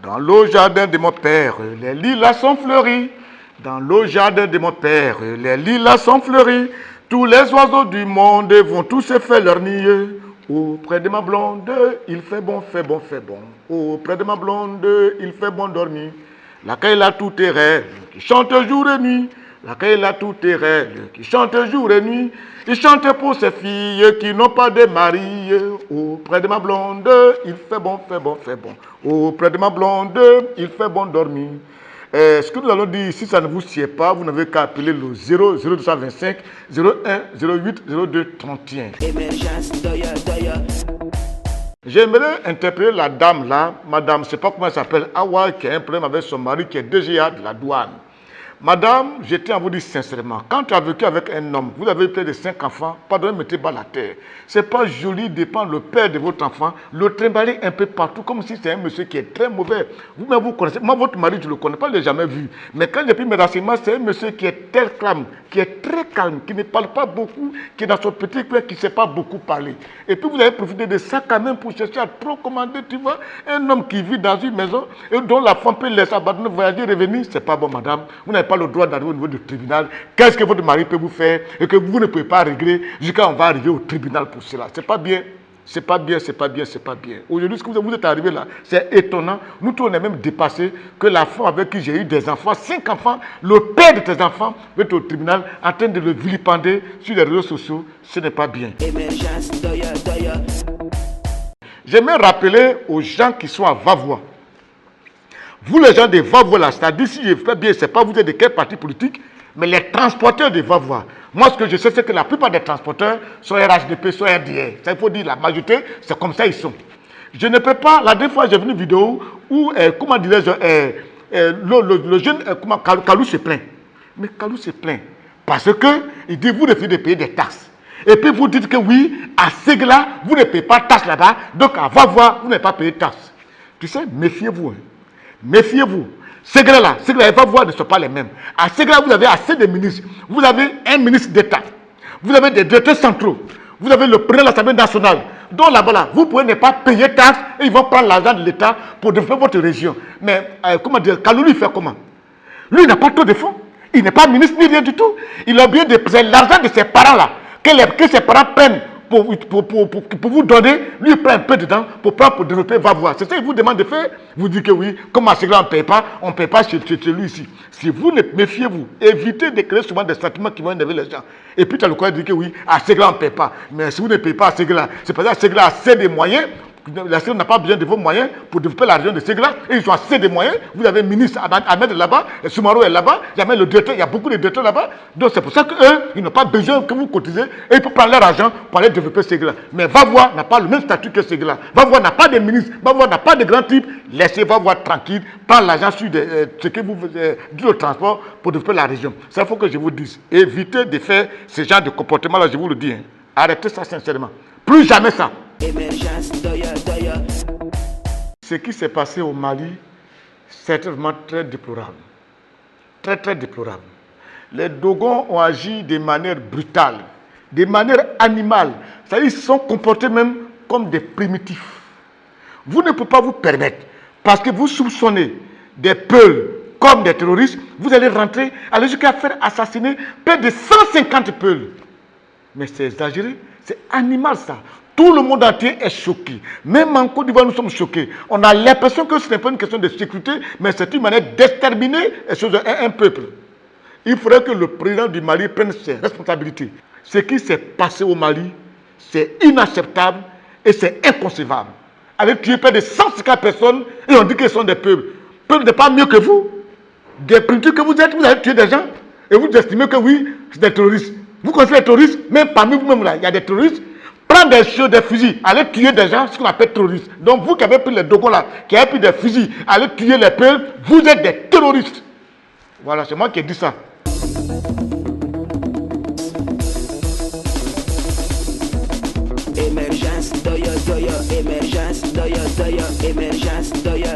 Dans le jardin de mon père, les lilas sont fleuris. Dans le jardin de mon père, les lilas sont fleuris. Tous les oiseaux du monde vont tous se faire leur nid. Auprès de ma blonde, il fait bon, fait bon, fait bon. Auprès de ma blonde, il fait bon dormir. Laquelle a tout est reine, qui chante jour et nuit. Laquelle a tout est reine, qui chante jour et nuit. Il chante pour ces filles qui n'ont pas de mari. Auprès de ma blonde, il fait bon, fait bon, fait bon. Auprès de ma blonde, il fait bon dormir. Ce que nous allons dire, si ça ne vous sied pas, vous n'avez qu'à appeler le 0225 01 08 02 31. J'aimerais interpeller la dame là, madame, je ne sais pas comment elle s'appelle, Awa, qui a un problème avec son mari qui est DGA de la douane. Madame, je tiens à vous dire sincèrement, quand tu as vécu avec un homme, vous avez plus de 5 enfants, pardonnez, mettez bas la terre. Ce n'est pas joli de prendre le père de votre enfant, le trimballer un peu partout, comme si c'est un monsieur qui est très mauvais. Vous-même, vous connaissez. Moi, votre mari, je ne le connais pas, je ne l'ai jamais vu. Mais quand j'ai pris mes renseignements, c'est un monsieur qui est très calme, qui ne parle pas beaucoup, qui est dans son petit coin, qui ne sait pas beaucoup parler. Et puis, vous avez profité de ça quand même pour chercher à trop commander, tu vois. Un homme qui vit dans une maison et dont la femme peut laisser abandonner, voyager, revenir, c'est pas bon, madame. Vous n'avez pas le droit d'arriver au niveau du tribunal. Qu'est-ce que votre mari peut vous faire et que vous ne pouvez pas régler jusqu'à on va arriver au tribunal pour cela. C'est pas bien. C'est pas bien, c'est pas bien, c'est pas bien. Aujourd'hui, ce que vous êtes arrivé là, c'est étonnant. Nous tous, on est même dépassé que la femme avec qui j'ai eu des enfants, 5 enfants, le père de tes enfants, va être au tribunal en train de le vilipender sur les réseaux sociaux. Ce n'est pas bien. J'aimerais rappeler aux gens qui sont à Vavois. Vous, les gens de Vavois, là, c'est-à-dire, si je fais bien, c'est pas vous êtes de quel parti politique, mais les transporteurs de Vavois. Moi, ce que je sais, c'est que la plupart des transporteurs sont RHDP, sont RDR. Ça, il faut dire, la majorité, c'est comme ça ils sont. Je ne peux pas, la dernière fois, j'ai vu une vidéo où, comment dirais-je, le jeune, Kalou se plaint. Mais Kalou se plaint parce qu'il dit, vous refusez de payer des taxes. Et puis, vous dites que oui, à Ségla, vous ne payez pas de taxes là-bas, donc à Vavois, vous n'avez pas payé de taxes. Tu sais, méfiez-vous. Hein. Méfiez-vous. Ségla et Vavois ne sont pas les mêmes. À Ségla, vous avez assez de ministres. Vous avez un ministre d'État. Vous avez des directeurs centraux. Vous avez le président de l'Assemblée nationale. Donc là-bas, là, vous pouvez ne pas payer taxes et ils vont prendre l'argent de l'État pour développer votre région. Mais, comment dire, Kalou, lui, fait comment? Lui, il n'a pas trop de fonds. Il n'est pas ministre ni rien du tout. Il a bien c'est l'argent de ses parents-là que ses parents prennent pour vous donner, lui il prend un peu dedans pour développer, va voir. C'est ça qu'il vous demande de faire. Vous dites que oui, comme à Ségla on ne paye pas chez lui ici. Si vous ne méfiez-vous, évitez de créer souvent des sentiments qui vont énerver les gens. Et puis tu as le courage de dire que oui, à Ségla on ne paye pas. Mais si vous ne payez pas à Ségla, c'est parce que Ségla a assez de moyens. La Ségla n'a pas besoin de vos moyens pour développer la région de Ségla. Et ils ont assez de moyens. Vous avez un ministre Ahmed là-bas, Soumaro est là-bas, il y a même le directeur, il y a beaucoup de directeurs là-bas. Donc c'est pour ça qu'eux, ils n'ont pas besoin que vous cotisez et ils peuvent prendre leur argent pour aller développer Ségla. Mais Vavois n'a pas le même statut que Ségla. Vavois n'a pas de ministre, Vavois n'a pas de grand type. Laissez Vavois tranquille, prendre l'argent sur ce que vous du transport pour développer la région. Ça, il faut que je vous dise. Évitez de faire ce genre de comportement-là, je vous le dis. Hein. Arrêtez ça sincèrement. Plus jamais ça. Ce qui s'est passé au Mali, c'est vraiment très déplorable. Très, très déplorable. Les Dogons ont agi de manière brutale, de manière animale. C'est-à-dire qu'ils se sont comportés même comme des primitifs. Vous ne pouvez pas vous permettre, parce que vous soupçonnez des Peuls comme des terroristes, vous allez rentrer, aller jusqu'à faire assassiner près de 150 Peuls. Mais c'est exagéré, c'est animal ça. Tout le monde entier est choqué. Même en Côte d'Ivoire, nous sommes choqués. On a l'impression que ce n'est pas une question de sécurité, mais c'est une manière d'exterminer un peuple. Il faudrait que le président du Mali prenne ses responsabilités. Ce qui s'est passé au Mali, c'est inacceptable et c'est inconcevable. Avec tuer près de 150 personnes et on dit qu'ils sont des peuples. Le peuple n'est pas mieux que vous. Des primitifs que vous êtes, vous avez tué des gens et vous estimez que oui, c'est des terroristes. Vous connaissez les terroristes, même parmi vous-même là, il y a des terroristes. Prendre des fusils, aller tuer des gens, ce qu'on appelle terroristes. Donc vous qui avez pris les Dogons là, qui avez pris des fusils, aller tuer les peuples, vous êtes des terroristes. Voilà, c'est moi qui ai dit ça. Émergence, doya, émergence, doya, émergence, doya.